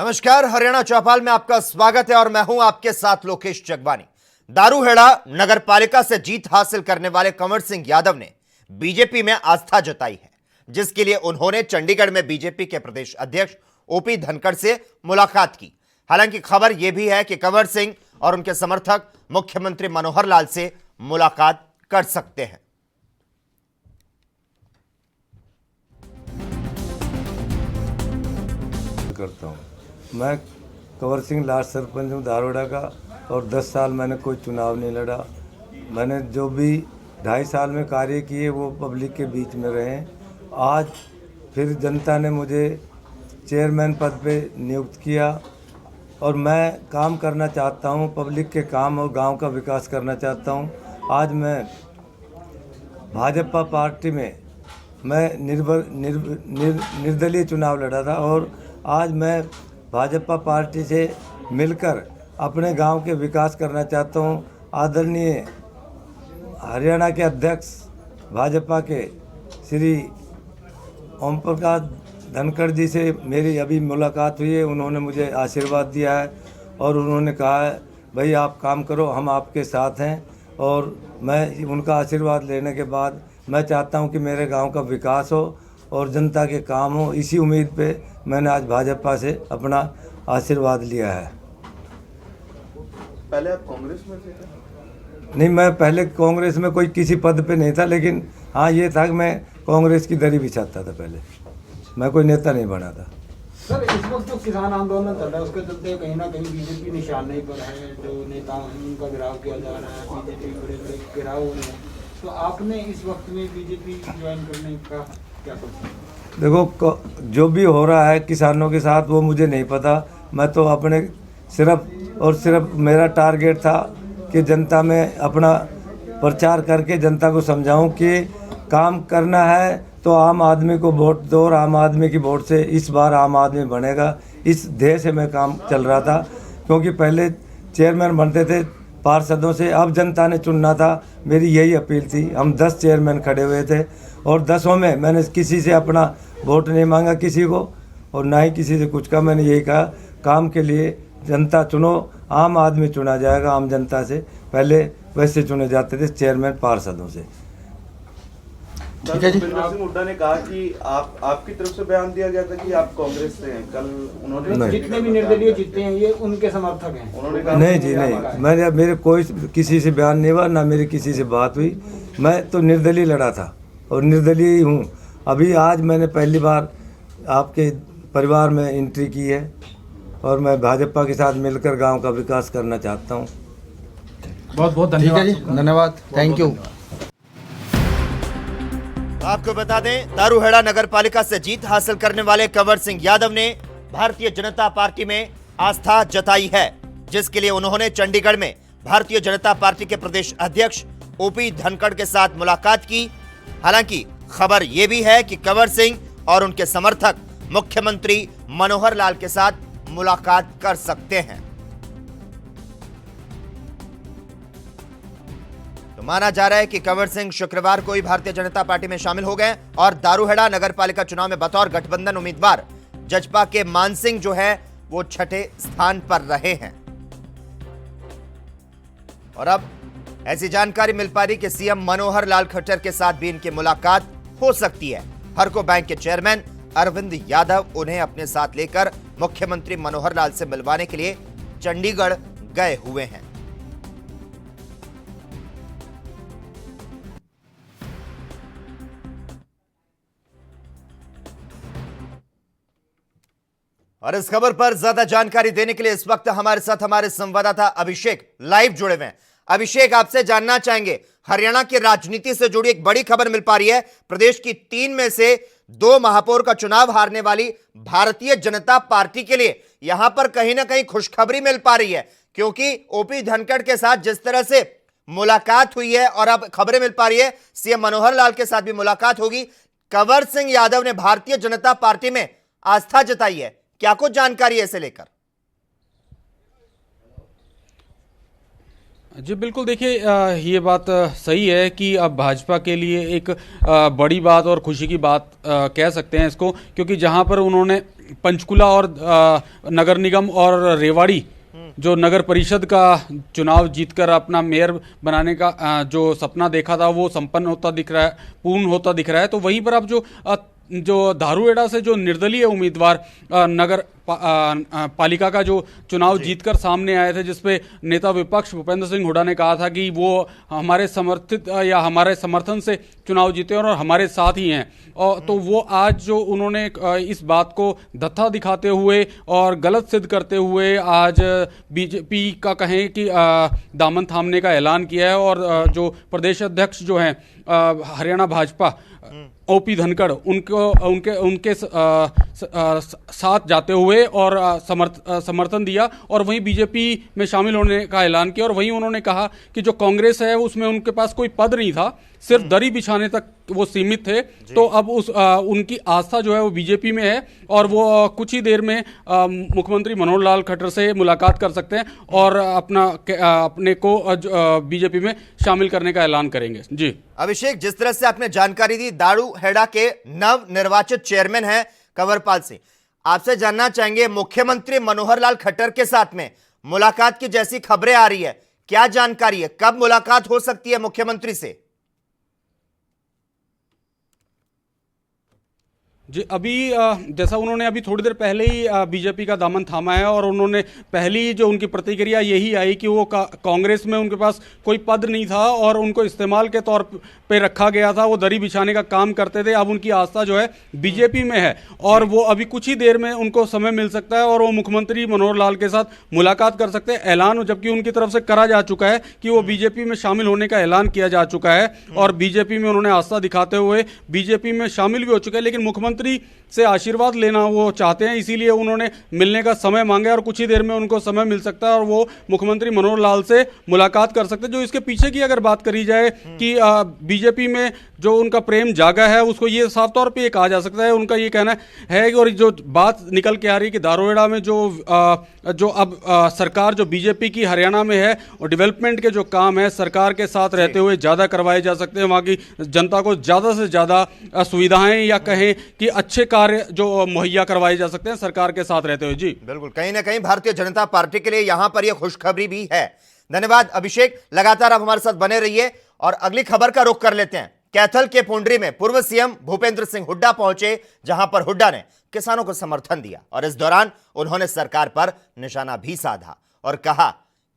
नमस्कार, हरियाणा चौपाल में आपका स्वागत है और मैं हूं आपके साथ लोकेश जगबानी। दारूहेड़ा नगर पालिका से जीत हासिल करने वाले कंवर सिंह यादव ने बीजेपी में आस्था जताई है, जिसके लिए उन्होंने चंडीगढ़ में बीजेपी के प्रदेश अध्यक्ष ओपी धनखड़ से मुलाकात की। हालांकि खबर यह भी है कि कंवर सिंह और उनके समर्थक मुख्यमंत्री मनोहर लाल से मुलाकात कर सकते हैं। करता हूँ। मैं कंवर सिंह लास्ट सरपंच हूँ दारूहेड़ा का और 10 साल मैंने कोई चुनाव नहीं लड़ा। मैंने जो भी 2.5 साल में कार्य किए वो पब्लिक के बीच में रहे। आज फिर जनता ने मुझे चेयरमैन पद पे नियुक्त किया और मैं काम करना चाहता हूँ, पब्लिक के काम और गांव का विकास करना चाहता हूँ। आज मैं भाजपा पार्टी में निर्दलीय चुनाव लड़ा था और आज मैं भाजपा पार्टी से मिलकर अपने गांव के विकास करना चाहता हूं। आदरणीय हरियाणा के अध्यक्ष भाजपा के श्री ओम प्रकाश धनखड़ जी से मेरी अभी मुलाकात हुई है। उन्होंने मुझे आशीर्वाद दिया है और उन्होंने कहा है भाई आप काम करो, हम आपके साथ हैं। और मैं उनका आशीर्वाद लेने के बाद मैं चाहता हूं कि मेरे गांव का विकास हो और जनता के काम हो। इसी उम्मीद पे मैंने आज भाजपा से अपना आशीर्वाद लिया है। पहले आप कांग्रेस में थे? नहीं, मैं पहले कांग्रेस में कोई किसी पद पे नहीं था, लेकिन हाँ ये था कि मैं कांग्रेस की दरी बिछाता था। पहले मैं कोई नेता नहीं बना था। सर, इस वक्त जो किसान आंदोलन चल रहा है उसके चलते कहीं ना कहीं बीजेपी निशाने पर है। जो नेता उनका गिराव किया जा रहा है, बीजेपी बड़े बड़े गिराव हो रहे हैं, तो आपने इस वक्त में बीजेपी ज्वाइन करने का क्या सोचा? देखो, जो भी हो रहा है किसानों के साथ वो मुझे नहीं पता। मैं तो अपने सिर्फ और सिर्फ मेरा टारगेट था कि जनता में अपना प्रचार करके जनता को समझाऊं कि काम करना है तो आम आदमी को वोट दो और आम आदमी की वोट से इस बार आम आदमी बनेगा। इस ध्येय से मैं काम चल रहा था, क्योंकि पहले चेयरमैन बनते थे पार्षदों से, अब जनता ने चुनना था। मेरी यही अपील थी। हम 10 चेयरमैन खड़े हुए थे और 10 में मैंने किसी से अपना वोट नहीं मांगा किसी को, और ना ही किसी से कुछ कहा। मैंने यही कहा काम के लिए जनता चुनो, आम आदमी चुना जाएगा आम जनता से। पहले वैसे चुने जाते थे चेयरमैन पार्षदों से। ठीक है जी। भूपेंद्र सिंह हुड्डा ने कहा कि आपकी तरफ से बयान दिया गया था कि आप कांग्रेस से हैं। कल उन्होंने जितने भी निर्दलीय जीते हैं ये उनके समर्थक हैं। उन्होंने कहा नहीं जी, नहीं, मेरे कोई किसी से बयान नहीं हुआ, ना मेरी किसी से बात हुई। मैं तो निर्दलीय लड़ा था और निर्दलीय ही हूँ। अभी आज मैंने पहली बार आपके परिवार में एंट्री की है और मैं भाजपा के साथ मिलकर गांव का विकास करना चाहता हूं। बहुत बहुत धन्यवाद। Thank you. आपको बता दें, दारूहेड़ा नगर पालिका से जीत हासिल करने वाले कंवर सिंह यादव ने भारतीय जनता पार्टी में आस्था जताई है, जिसके लिए उन्होंने चंडीगढ़ में भारतीय जनता पार्टी के प्रदेश अध्यक्ष ओपी धनखड़ के साथ मुलाकात की। हालांकि खबर यह भी है कि कंवर सिंह और उनके समर्थक मुख्यमंत्री मनोहर लाल के साथ मुलाकात कर सकते हैं। तो माना जा रहा है कि कंवर सिंह शुक्रवार को ही भारतीय जनता पार्टी में शामिल हो गए और दारूहेड़ा नगर पालिका चुनाव में बतौर गठबंधन उम्मीदवार जजपा के मान सिंह जो है वो 6ठे स्थान पर रहे हैं। और अब ऐसी जानकारी मिल पा रही कि सीएम मनोहर लाल खट्टर के साथ भी इनकी मुलाकात हो सकती है। हरको बैंक के चेयरमैन अरविंद यादव उन्हें अपने साथ लेकर मुख्यमंत्री मनोहर लाल से मिलवाने के लिए चंडीगढ़ गए हुए हैं। और इस खबर पर ज्यादा जानकारी देने के लिए इस वक्त हमारे साथ हमारे संवाददाता अभिषेक लाइव जुड़े हुए हैं। अभिषेक, आपसे जानना चाहेंगे, हरियाणा की राजनीति से जुड़ी एक बड़ी खबर मिल पा रही है। प्रदेश की 3 में से 2 महापौर का चुनाव हारने वाली भारतीय जनता पार्टी के लिए यहां पर कहीं ना कहीं खुशखबरी मिल पा रही है, क्योंकि ओपी धनखड़ के साथ जिस तरह से मुलाकात हुई है और अब खबरें मिल पा रही है सीएम मनोहर लाल के साथ भी मुलाकात होगी। कंवर सिंह यादव ने भारतीय जनता पार्टी में आस्था जताई है, क्या कुछ जानकारी है इसे लेकर? जी बिल्कुल, देखिए ये बात सही है कि अब भाजपा के लिए एक बड़ी बात और खुशी की बात कह सकते हैं इसको, क्योंकि जहां पर उन्होंने पंचकुला और नगर निगम और रेवाड़ी जो नगर परिषद का चुनाव जीतकर अपना मेयर बनाने का जो सपना देखा था वो संपन्न होता दिख रहा है, पूर्ण होता दिख रहा है। तो वहीं पर अब जो धारूहेड़ा से जो निर्दलीय उम्मीदवार नगर पालिका का जो चुनाव जीतकर सामने आए थे, जिसपे नेता विपक्ष भूपेंद्र सिंह हुड्डा ने कहा था कि वो हमारे समर्थित या हमारे समर्थन से चुनाव जीते और हमारे साथ ही हैं, और तो वो आज जो उन्होंने इस बात को धत्था दिखाते हुए और गलत सिद्ध करते हुए आज बीजेपी का कहें कि दामन थामने का ऐलान किया है। और जो प्रदेश अध्यक्ष जो हैं हरियाणा भाजपा ओपी धनखड़ उनके साथ जाते हुए और समर्थन दिया और वहीं बीजेपी में शामिल होने का ऐलान किया। और वहीं उन्होंने कहा कि जो कांग्रेस है उसमें उनके पास कोई पद नहीं था, सिर्फ दरी बिछाने तक वो सीमित थे, तो अब उनकी आस्था जो है वो बीजेपी में है और वो कुछ ही देर में मुख्यमंत्री मनोहर लाल खट्टर से मुलाकात कर सकते हैं और अपने को बीजेपी में शामिल करने का ऐलान करेंगे। जी अभिषेक, जिस तरह से आपने जानकारी दी, धारूहेड़ा के नव निर्वाचित चेयरमैन हैं कंवरपाल सिंह, आपसे जानना चाहेंगे मुख्यमंत्री मनोहर लाल खट्टर के साथ में मुलाकात की जैसी खबरें आ रही है, क्या जानकारी है, कब मुलाकात हो सकती है मुख्यमंत्री से? जी अभी जैसा उन्होंने अभी थोड़ी देर पहले ही बीजेपी का दामन थामा है और उन्होंने पहली जो उनकी प्रतिक्रिया यही आई कि वो कांग्रेस में उनके पास कोई पद नहीं था और उनको इस्तेमाल के तौर पे रखा गया था, वो दरी बिछाने का काम करते थे। अब उनकी आस्था जो है बीजेपी में है और वो अभी कुछ ही देर में उनको समय मिल सकता है और वो मुख्यमंत्री मनोहर लाल के साथ मुलाकात कर सकते हैं। ऐलान जबकि उनकी तरफ से करा जा चुका है कि वो बीजेपी में शामिल होने का ऐलान किया जा चुका है और बीजेपी में उन्होंने आस्था दिखाते हुए बीजेपी में शामिल भी हो चुके हैं, लेकिन मुख्यमंत्री से आशीर्वाद लेना वो चाहते हैं, इसीलिए उन्होंने मिलने का समय मांगा और कुछ ही देर में उनको समय मिल सकता है और वो मुख्यमंत्री मनोहर लाल से मुलाकात कर सकते हैं। जो इसके पीछे की अगर बात करी जाए कि बीजेपी में जो उनका प्रेम जागा है उसको ये साफ तौर पे ये कहा जा सकता है, उनका ये कहना है कि और जो बात निकल के आ रही है कि धारूहेड़ा में जो अब सरकार जो बीजेपी की हरियाणा में है और डेवलपमेंट के जो काम है सरकार के साथ रहते हुए ज़्यादा करवाए जा सकते हैं, वहाँ की जनता को ज़्यादा से ज़्यादा सुविधाएं या कहें कि अच्छे कार्य जो मुहैया करवाए जा सकते हैं सरकार के साथ रहते हुए। जी बिल्कुल, कहीं ना कहीं भारतीय जनता पार्टी के लिए यहां पर यह खुशखबरी भी है। धन्यवाद अभिषेक, लगातार आप हमारे साथ बने रहिए और अगली खबर का रुख कर लेते हैं। कैथल के पुंडरी में पूर्व सीएम भूपेंद्र सिंह हुड्डा पहुंचे, जहां पर हुड्डा ने किसानों को समर्थन दिया और इस दौरान उन्होंने सरकार पर निशाना भी साधा और कहा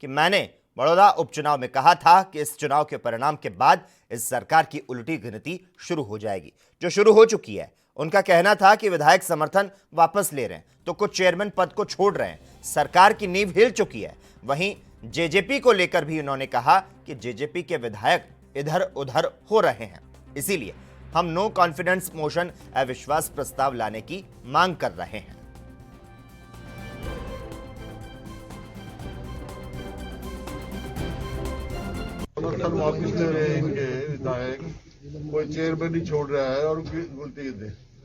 कि मैंने बड़ौदा उपचुनाव में कहा था कि इस चुनाव के परिणाम के बाद इस सरकार की उल्टी गिनती शुरू हो जाएगी, जो शुरू हो चुकी है। उनका कहना था कि विधायक समर्थन वापस ले रहे हैं तो कुछ चेयरमैन पद को छोड़ रहे हैं, सरकार की नींव हिल चुकी है। वहीं जेजेपी को लेकर भी उन्होंने कहा कि जेजेपी के विधायक इधर उधर हो रहे हैं, इसीलिए हम नो कॉन्फिडेंस मोशन अविश्वास प्रस्ताव लाने की मांग कर रहे हैं। समर्थन वापिस ले रहे हैं इनके विधायक, कोई चेयरमैन नहीं छोड़ रहा है और उल्टी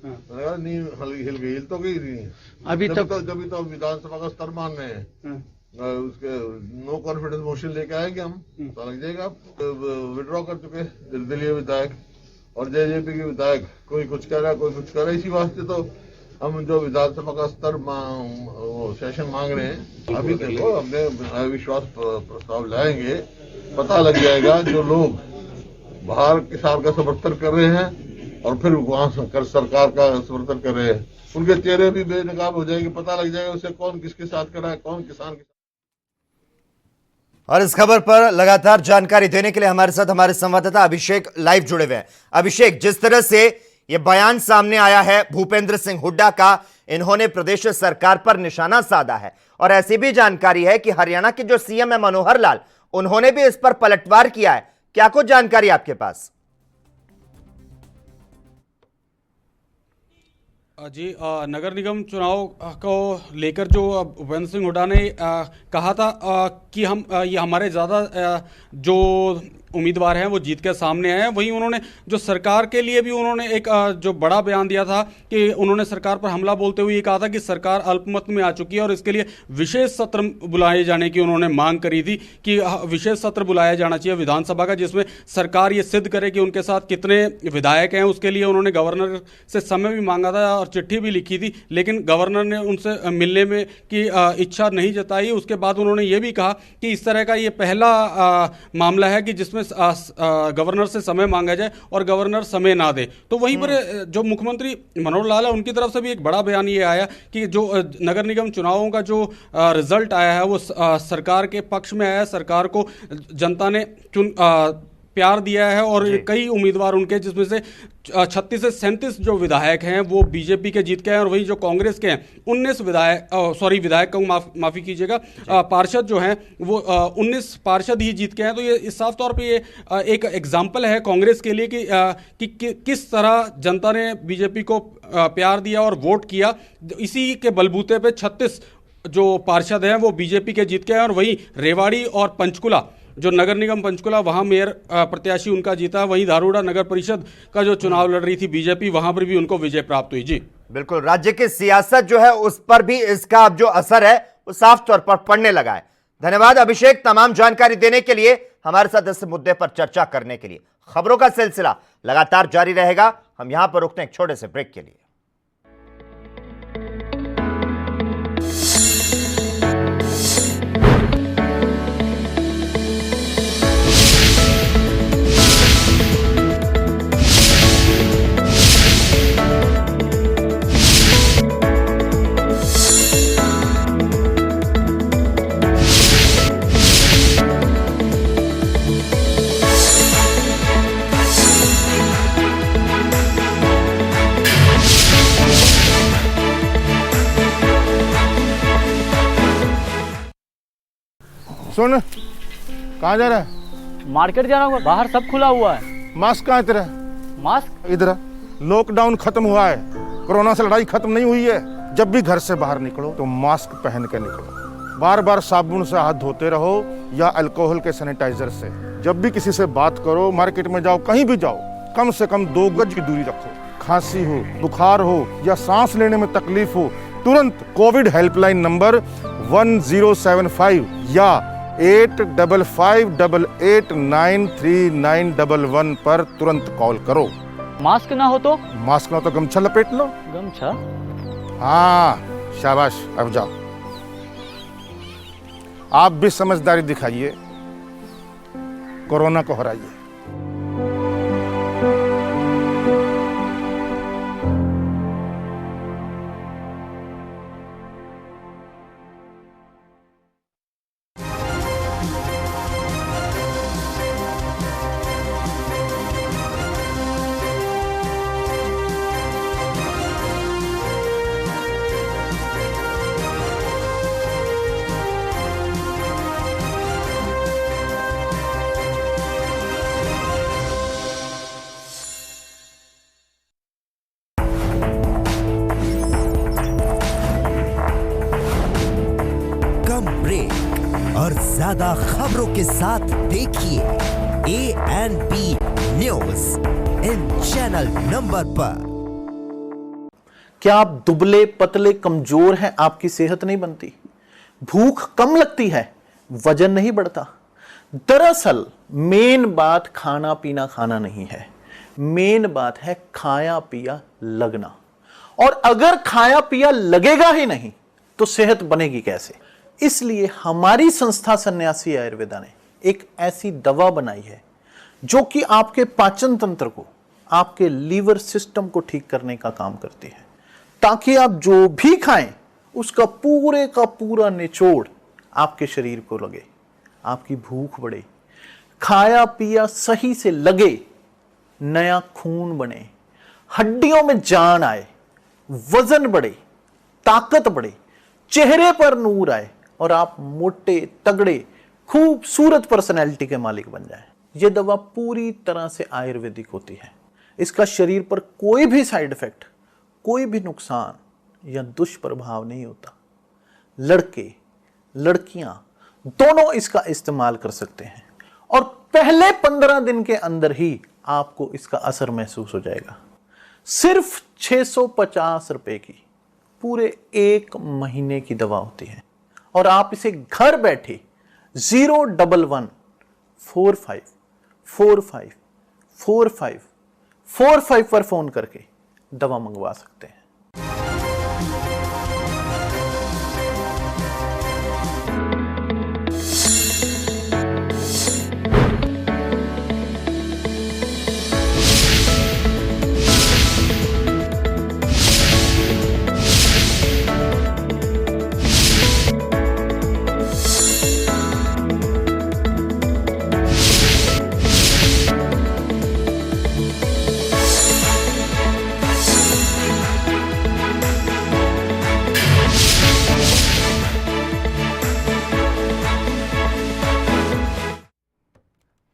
नींव हिल गई, हिल तो गई नहीं अभी तक, जब तो विधानसभा का स्तर मान रहे हैं। उसके नो कॉन्फिडेंस मोशन लेके आएंगे हम, तो लग जाएगा। विड्रॉ कर चुके निर्दलीय विधायक और जेजेपी के विधायक, कोई कुछ कह रहा है कोई कुछ कह रहा है। इसी वास्ते तो हम जो विधानसभा का स्तर सेशन मांग रहे हैं। अभी देखो हमने अविश्वास प्रस्ताव लाएंगे, पता लग जाएगा जो लोग बाहर किसान का समर्थन कर रहे हैं और फिर वहां सरकार का समर्थन कर रहे हैं, उनके चेहरे भी बेनकाब हो जाएंगे, पता लग जाएगा उसे कौन किसके साथ कर रहा है, कौन किसान के। और इस खबर पर लगातार जानकारी देने के लिए हमारे साथ हमारे संवाददाता अभिषेक लाइव जुड़े हुए हैं। अभिषेक, जिस तरह से यह बयान सामने आया है भूपेंद्र सिंह हुड्डा का, इन्होंने प्रदेश सरकार पर निशाना साधा है और ऐसी भी जानकारी है कि हरियाणा के जो सीएम है मनोहर लाल, उन्होंने भी इस पर पलटवार किया है। क्या कुछ जानकारी आपके पास? जी नगर निगम चुनाव को लेकर जो भूपेंद्र सिंह हुड्डा ने कहा था कि हम ये हमारे ज़्यादा जो उम्मीदवार हैं वो जीत के सामने आए हैं। वहीं उन्होंने जो सरकार के लिए भी उन्होंने एक जो बड़ा बयान दिया था कि उन्होंने सरकार पर हमला बोलते हुए ये कहा था कि सरकार अल्पमत में आ चुकी है और इसके लिए विशेष सत्र बुलाए जाने की उन्होंने मांग करी थी कि विशेष सत्र बुलाया जाना चाहिए विधानसभा का, जिसमें सरकार ये सिद्ध करे कि उनके साथ कितने विधायक हैं। उसके लिए उन्होंने गवर्नर से समय भी मांगा था और चिट्ठी भी लिखी थी, लेकिन गवर्नर ने उनसे मिलने में की इच्छा नहीं जताई। उसके बाद उन्होंने ये भी कहा कि इस तरह का ये पहला मामला है कि जिसमें गवर्नर से समय मांगा जाए और गवर्नर समय ना दे। तो वहीं पर जो मुख्यमंत्री मनोहर लाल है उनकी तरफ से भी एक बड़ा बयान ये आया कि जो नगर निगम चुनावों का जो रिजल्ट आया है वो सरकार के पक्ष में आया है। सरकार को जनता ने प्यार दिया है और कई उम्मीदवार उनके, जिसमें से 36 से 37 जो विधायक हैं वो बीजेपी के जीत के हैं और वही जो कांग्रेस के हैं 19 विधायक को माफी कीजिएगा, पार्षद जो हैं वो 19 पार्षद ही जीत के हैं। तो ये साफ तौर पे ये एक एग्जाम्पल है कांग्रेस के लिए कि किस तरह जनता ने बीजेपी को प्यार दिया और वोट किया। इसी के बलबूते पे 36 जो पार्षद हैं वो बीजेपी के जीत के हैं और वहीं रेवाड़ी और पंचकुला जो नगर निगम पंचकुला वहां मेयर प्रत्याशी उनका जीता। वहीं धारूड़ा नगर परिषद का जो चुनाव लड़ रही थी बीजेपी, वहां पर भी उनको विजय प्राप्त हुई। जी बिल्कुल, राज्य की सियासत जो है उस पर भी इसका अब जो असर है वो साफ तौर पर पड़ने लगा है। धन्यवाद अभिषेक, तमाम जानकारी देने के लिए, हमारे साथ इस मुद्दे पर चर्चा करने के लिए। खबरों का सिलसिला लगातार जारी रहेगा। हम यहां पर रुकते हैं एक छोटे से ब्रेक के लिए। सुन, कहाँ जा रहा है? मार्केट जा रहा हूँ, बाहर सब खुला हुआ है। मास्क कहाँ है तेरा? मास्क इधर। लॉकडाउन खत्म हुआ है, कोरोना से लड़ाई खत्म नहीं हुई है। जब भी घर से बाहर निकलो तो मास्क पहन के निकलो। बार बार साबुन से हाथ धोते रहो या अल्कोहल के सैनिटाइजर से। जब भी किसी से बात करो, मार्केट में जाओ, कहीं भी जाओ, कम से कम 2 गज की दूरी रखो। खांसी हो, बुखार हो या सांस लेने में तकलीफ हो, तुरंत कोविड हेल्पलाइन नंबर 1075 या 8558893911 पर तुरंत कॉल करो। मास्क ना हो तो? मास्क ना हो तो गमछा लपेट लो। गमछा? हाँ शाबाश, अब जाओ। आप भी समझदारी दिखाइए, कोरोना को हराइए। और ज्यादा खबरों के साथ देखिए ANP news in channel number पर। क्या आप दुबले पतले कमजोर हैं? आपकी सेहत नहीं बनती, भूख कम लगती है, वजन नहीं बढ़ता? दरअसल मेन बात खाना पीना खाना नहीं है, मेन बात है खाया पिया लगना। और अगर खाया पिया लगेगा ही नहीं तो सेहत बनेगी कैसे? इसलिए हमारी संस्था सन्यासी आयुर्वेदा ने एक ऐसी दवा बनाई है जो कि आपके पाचन तंत्र को, आपके लीवर सिस्टम को ठीक करने का काम करती है, ताकि आप जो भी खाएं उसका पूरे का पूरा निचोड़ आपके शरीर को लगे, आपकी भूख बढ़े, खाया पिया सही से लगे, नया खून बने, हड्डियों में जान आए, वजन बढ़े, ताकत बढ़े, चेहरे पर नूर आए और आप मोटे तगड़े खूबसूरत पर्सनैलिटी के मालिक बन जाएं। यह दवा पूरी तरह से आयुर्वेदिक होती है। इसका शरीर पर कोई भी साइड इफेक्ट, कोई भी नुकसान या दुष्प्रभाव नहीं होता। लड़के लड़कियां दोनों इसका इस्तेमाल कर सकते हैं और पहले 15 दिन के अंदर ही आपको इसका असर महसूस हो जाएगा। सिर्फ 650 रुपए की पूरे 1 महीने की दवा होती है और आप इसे घर बैठे 01145454545 पर फोन करके दवा मंगवा सकते हैं।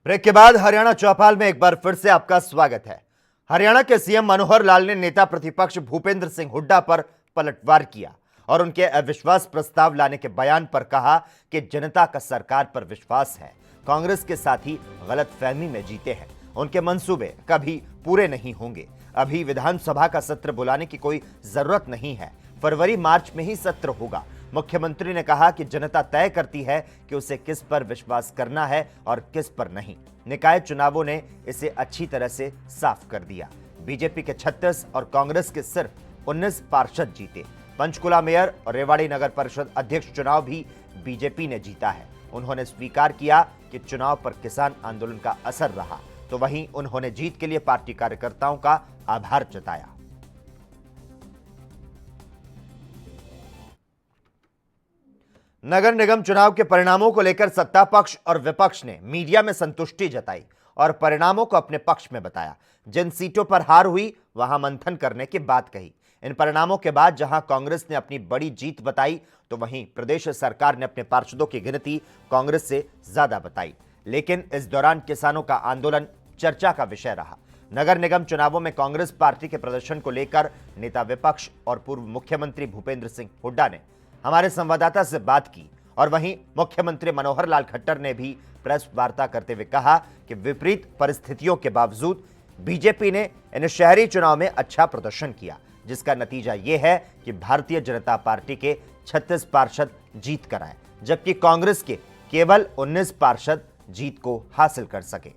ब्रेक के बाद हरियाणा चौपाल में एक बार फिर से आपका स्वागत है। हरियाणा के सीएम मनोहर लाल ने नेता प्रतिपक्ष भूपेंद्र सिंह हुड्डा पर पलटवार किया और उनके अविश्वास प्रस्ताव लाने के बयान पर कहा कि जनता का सरकार पर विश्वास है, कांग्रेस के साथी गलतफहमी में जीते हैं, उनके मंसूबे कभी पूरे नहीं होंगे। अभी विधानसभा का सत्र बुलाने की कोई जरूरत नहीं है, फरवरी मार्च में ही सत्र होगा। मुख्यमंत्री ने कहा कि जनता तय करती है कि उसे किस पर विश्वास करना है और किस पर नहीं। निकाय चुनावों ने इसे अच्छी तरह से साफ कर दिया। बीजेपी के 36 और कांग्रेस के सिर्फ 19 पार्षद जीते। पंचकुला मेयर और रेवाड़ी नगर परिषद अध्यक्ष चुनाव भी बीजेपी ने जीता है। उन्होंने स्वीकार किया कि चुनाव पर किसान आंदोलन का असर रहा, तो वहीं उन्होंने जीत के लिए पार्टी कार्यकर्ताओं का आभार जताया। नगर निगम चुनाव के परिणामों को लेकर सत्ता पक्ष और विपक्ष ने मीडिया में संतुष्टि जताई और परिणामों को अपने पक्ष में बताया। जिन सीटों पर हार हुई वहां मंथन करने की बात कही। इन परिणामों के बाद जहां कांग्रेस ने अपनी बड़ी जीत बताई, तो वहीं प्रदेश सरकार ने अपने पार्षदों की गिनती कांग्रेस से ज्यादा बताई। लेकिन इस दौरान किसानों का आंदोलन चर्चा का विषय रहा। नगर निगम चुनावों में कांग्रेस पार्टी के प्रदर्शन को लेकर नेता विपक्ष और पूर्व मुख्यमंत्री भूपेंद्र सिंह हुड्डा ने हमारे संवाददाता से बात की और वहीं मुख्यमंत्री मनोहर लाल खट्टर ने भी प्रेस वार्ता करते हुए कहा कि विपरीत परिस्थितियों के बावजूद बीजेपी ने इन शहरी चुनाव में अच्छा प्रदर्शन किया, जिसका नतीजा यह है कि भारतीय जनता पार्टी के 36 पार्षद जीत कर आए, जबकि कांग्रेस के केवल 19 पार्षद जीत को हासिल कर सके।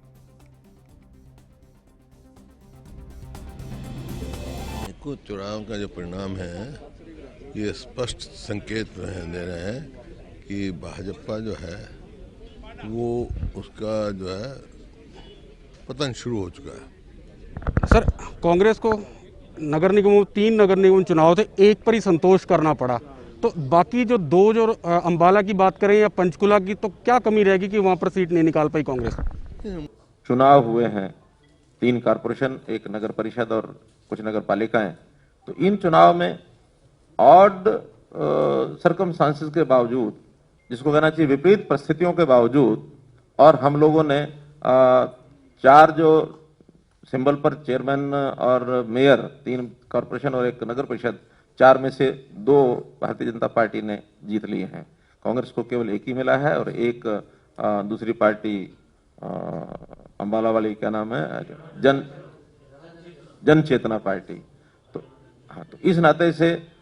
चुनाव का जो परिणाम है ये स्पष्ट संकेत दे रहे हैं कि भाजपा जो है वो उसका जो है पतन शुरू हो चुका है। सर, कांग्रेस को नगर निगमों 3 नगर निगम चुनाव थे, एक पर ही संतोष करना पड़ा, तो बाकी जो 2 जो अंबाला की बात करें या पंचकुला की, तो क्या कमी रहेगी कि वहां पर सीट नहीं निकाल पाई कांग्रेस? चुनाव हुए हैं 3 कारपोरेशन, 1 नगर परिषद और कुछ नगर पालिकाएं, तो इन चुनाव में ऑड सर्कमस्टांसेस के बावजूद, जिसको कहना चाहिए विपरीत परिस्थितियों के बावजूद, और हम लोगों ने 4 जो सिंबल पर चेयरमैन और मेयर, 3 कॉरपोरेशन और 1 नगर परिषद, 4 में से 2 भारतीय जनता पार्टी ने जीत लिए हैं। कांग्रेस को केवल 1 ही मिला है और 1 दूसरी पार्टी अंबाला वाली, क्या नाम है, जन चेतना पार्टी। तो हाँ, तो इस नाते से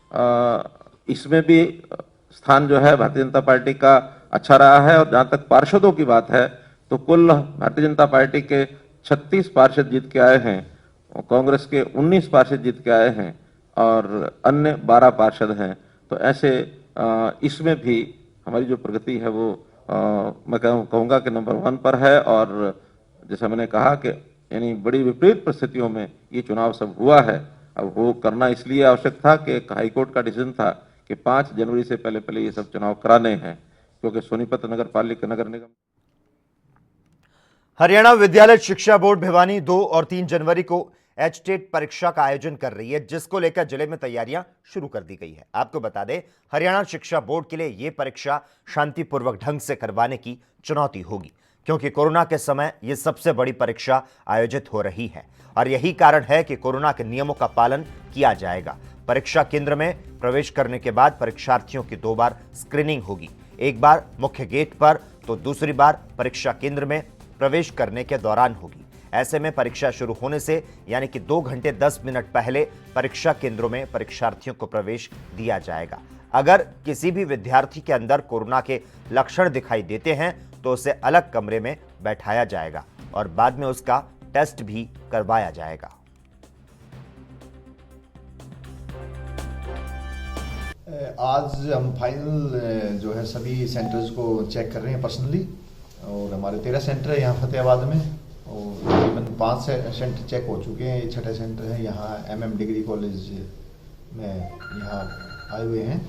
इसमें भी स्थान जो है भारतीय जनता पार्टी का अच्छा रहा है। और जहां तक पार्षदों की बात है तो कुल भारतीय जनता पार्टी के 36 पार्षद जीत के आए हैं और कांग्रेस के 19 पार्षद जीत के आए हैं और अन्य 12 पार्षद हैं। तो ऐसे इसमें भी हमारी जो प्रगति है वो मैं कहूँगा कि नंबर 1 पर है। और जैसा मैंने कहा कि यानी बड़ी विपरीत परिस्थितियों में ये चुनाव सब हुआ है। अब वो करना इसलिए आवश्यक था कि हाईकोर्ट का डिसीजन था कि 5 जनवरी से पहले ये सब चुनाव कराने हैं, क्योंकि सोनीपत नगर पालिका नगर निगम। हरियाणा विद्यालय शिक्षा बोर्ड भिवानी 2 और 3 जनवरी को एचटेट परीक्षा का आयोजन कर रही है, जिसको लेकर जिले में तैयारियां शुरू कर दी गई है। आपको बता दें, हरियाणा शिक्षा बोर्ड के लिए यह परीक्षा शांतिपूर्वक ढंग से करवाने की चुनौती होगी, क्योंकि कोरोना के समय यह सबसे बड़ी परीक्षा आयोजित हो रही है और यही कारण है कि कोरोना के नियमों का पालन किया जाएगा। परीक्षा केंद्र में प्रवेश करने के बाद परीक्षार्थियों की 2 बार स्क्रीनिंग होगी, एक बार मुख्य गेट पर तो दूसरी बार परीक्षा केंद्र में प्रवेश करने के दौरान होगी। ऐसे में परीक्षा शुरू होने से यानी कि 2 घंटे 10 मिनट पहले परीक्षा केंद्रों में परीक्षार्थियों को प्रवेश दिया जाएगा। अगर किसी भी विद्यार्थी के अंदर कोरोना के लक्षण दिखाई देते हैं तो उसे अलग कमरे में बैठाया जाएगा और बाद में उसका टेस्ट भी करवाया जाएगा। आज हम फाइनल जो है सभी सेंटर्स को चेक कर रहे हैं पर्सनली, और हमारे 13 सेंटर है यहाँ फतेहाबाद में, और तकरीबन 5 सेंटर चेक हो चुके हैं। ये 6ठा सेंटर है यहाँ MM डिग्री कॉलेज में यहाँ आए हुए हैं।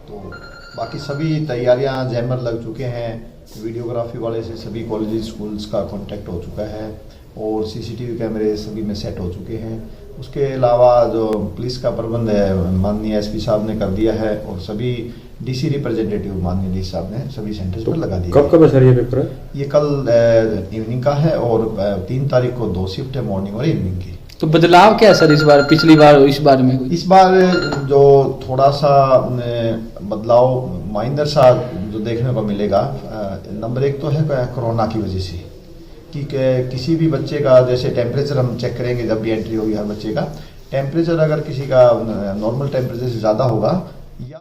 तो बाकी सभी तैयारियां जैमर लग चुके हैं, वीडियोग्राफी वाले से सभी कॉलेज स्कूल्स का कांटेक्ट हो चुका है और CCTV कैमरे सभी में सेट हो चुके हैं। उसके अलावा जो पुलिस का प्रबंध है माननीय SP साहब ने कर दिया है और सभी DC रिप्रेजेंटेटिव माननीय DC साहब ने सभी सेंटर्स पर लगा दिया। कब है सर ये पेपर? ये कल इवनिंग का है और 3 तारीख को 2 शिफ्ट है, मॉर्निंग और इवनिंग की। तो बदलाव क्या है सर इस बार पिछली बार इस बार में? इस बार जो थोड़ा सा बदलाव माइनर सा जो देखने को मिलेगा, नंबर 1 तो है कोरोना की वजह से कि किसी भी बच्चे का जैसे टेम्परेचर हम चेक करेंगे जब भी एंट्री होगी हर बच्चे का टेम्परेचर, अगर किसी का नॉर्मल टेम्परेचर से ज़्यादा होगा या।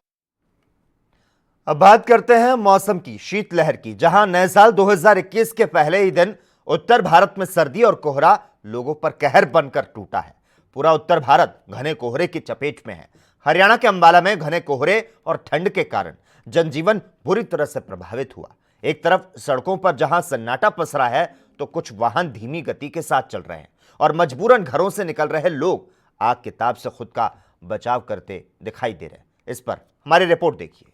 अब बात करते हैं मौसम की, शीतलहर की, जहां नए साल 2021 के पहले ही दिन उत्तर भारत में सर्दी और कोहरा लोगों पर कहर बनकर टूटा है। पूरा उत्तर भारत घने कोहरे की चपेट में है। हरियाणा के अंबाला में घने कोहरे और ठंड के कारण जनजीवन बुरी तरह से प्रभावित हुआ। एक तरफ सड़कों पर जहां सन्नाटा पसरा है तो कुछ वाहन धीमी गति के साथ चल रहे हैं और मजबूरन घरों से निकल रहे लोग आग के ताप से खुद का बचाव करते दिखाई दे रहे हैं। इस पर हमारी रिपोर्ट देखिए।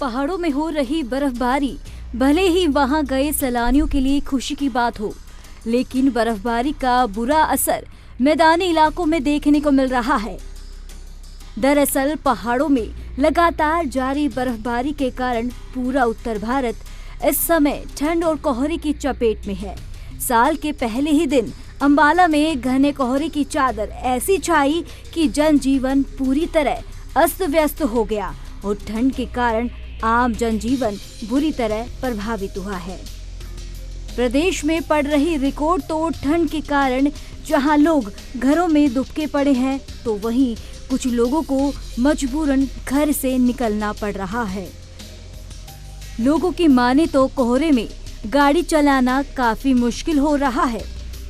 पहाड़ों में हो रही बर्फबारी भले ही वहां गए सैलानियों के लिए खुशी की बात हो, लेकिन बर्फबारी का बुरा असर मैदानी इलाकों में देखने को मिल रहा है। दरअसल पहाड़ों में लगातार जारी बर्फबारी के कारण पूरा उत्तर भारत इस समय ठंड और कोहरे की चपेट में है। साल के पहले ही दिन अंबाला में घने कोहरे की चादर ऐसी छाई कि जनजीवन पूरी तरह अस्त व्यस्त हो गया और ठंड के कारण आम जनजीवन बुरी तरह प्रभावित हुआ है। प्रदेश में पड़ रही रिकॉर्ड तोड़ ठंड के कारण जहां लोग घरों में दुबके पड़े हैं तो वहीं कुछ लोगों को मजबूरन घर से निकलना पड़ रहा है। लोगों की माने तो कोहरे में गाड़ी चलाना काफी मुश्किल हो रहा है।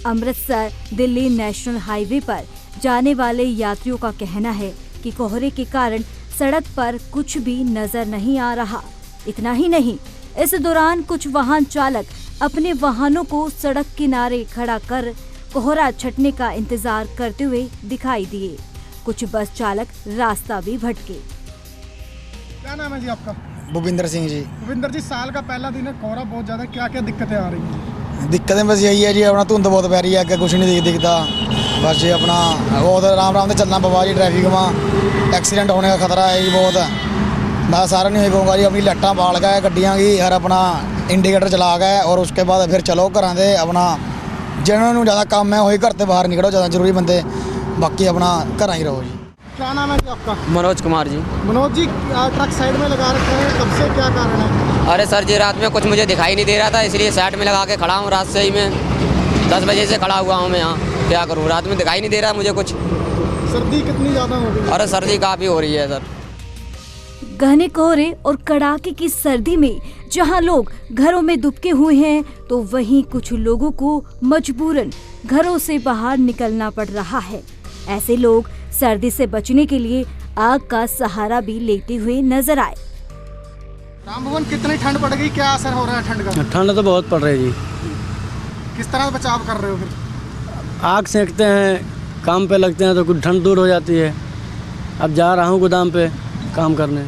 अमृतसर दिल्ली नेशनल हाईवे पर जाने वाले यात्रियों का कहना है कि कोहरे के कारण सड़क पर कुछ भी नजर नहीं आ रहा। इतना ही नहीं, इस दौरान कुछ वाहन चालक अपने वाहनों को सड़क किनारे खड़ा कर कोहरा छटने का इंतजार करते हुए दिखाई दिए। कुछ बस चालक रास्ता भी भटके। क्या नाम है जी आपका? भूपिंदर सिंह जी। भूपिंदर जी, साल का पहला दिन है, कोहरा बहुत ज्यादा, क्या क्या दिक्कतें आ रही हैं? दिक्कतें बस यही है जी, अपना धुंध बहुत पै रही है, आगे कुछ नहीं दिखता। बस जी अपना बहुत आराम से चलना पवा जी, ट्रैफिक में एक्सीडेंट होने का खतरा है जी बहुत। मैं सारा नहीं कहूँगा जी, अपनी लट्टा बाल गए गड्डियाँ की, हर अपना इंडिकेटर चला गए और उसके बाद फिर चलो घर दे अपना जिन्होंने ज़्यादा काम है वही घर से बाहर निकलो, ज़्यादा जरूरी बंदे बाकी अपना घर ही रहो जी। क्या नाम है जी आपका? मनोज कुमार जी। मनोज जी, ट्रक साइड में लगा रखा है, कब से, क्या कारण है? अरे सर जी, रात में कुछ मुझे दिखाई नहीं दे रहा था, इसलिए साइड में लगा के खड़ा हूँ। रात से ही मैं 10 बजे से खड़ा हुआ हूँ मैं यहाँ, क्या करूँ, रात में दिखाई नहीं दे रहा मुझे कुछ। सर्दी कितनी ज़्यादा हो गई? अरे सर्दी काफ़ी हो रही है सर। घने कोहरे और कड़ाके की सर्दी में जहां लोग घरों में दुबके हुए हैं तो वहीं कुछ लोगों को मजबूरन घरों से बाहर निकलना पड़ रहा है। ऐसे लोग सर्दी से बचने के लिए आग का सहारा भी लेते हुए नजर आए। राम भवन, कितनी ठंड पड़ गई, क्या असर हो रहा है ठंड का? ठंड तो बहुत पड़ रही है जी। किस तरह बचाव कर रहे हो फिर? आग सेकते हैं, काम पे लगते हैं तो कुछ ठंड दूर हो जाती है। अब जा रहा हूँ गोदाम पे काम करने।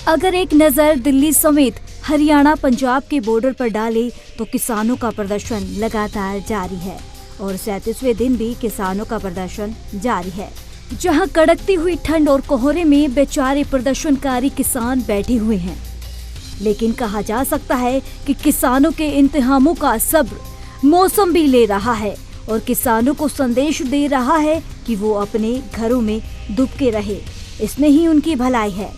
अगर एक नजर दिल्ली समेत हरियाणा पंजाब के बॉर्डर पर डाले तो किसानों का प्रदर्शन लगातार जारी है और 37वें दिन भी किसानों का प्रदर्शन जारी है। जहां कड़कती हुई ठंड और कोहरे में बेचारे प्रदर्शनकारी किसान बैठे हुए हैं, लेकिन कहा जा सकता है कि किसानों के इंतहामों का सब्र मौसम भी ले रहा है और किसानों को संदेश दे रहा है कि वो अपने घरों में दुबके रहे, इसमें ही उनकी भलाई है।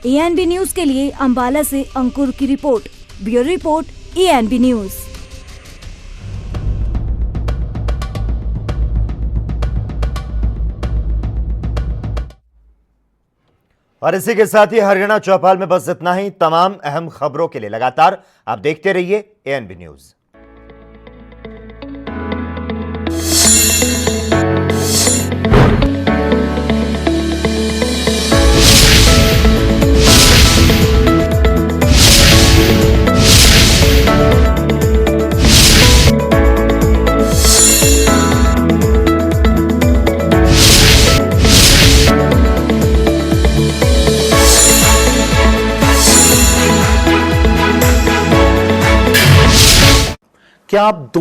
ANB न्यूज के लिए अंबाला से अंकुर की report. Bureau report ANB news. और इसी के साथ ही हरियाणा चौपाल में बस इतना ही। तमाम अहम खबरों के लिए लगातार आप देखते रहिए ANB न्यूज। क्या आप